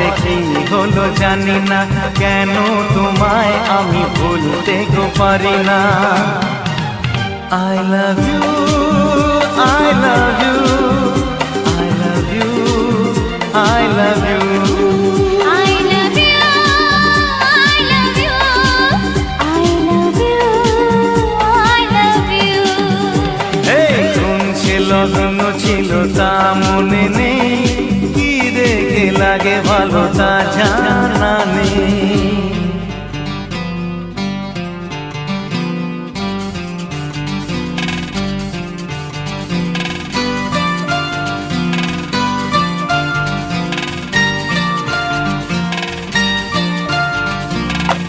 পরে কি হলো জানি না, কেন তোমায় আমি ভুলতে গো পারি না। I love you, I love you, I love you, I love you, I love you, I love you, I love you, I love you। এই কোন সে লগ্ন ছিল তা মনে নেই, কি দেখে লাগে ভালো তা জানা নেই।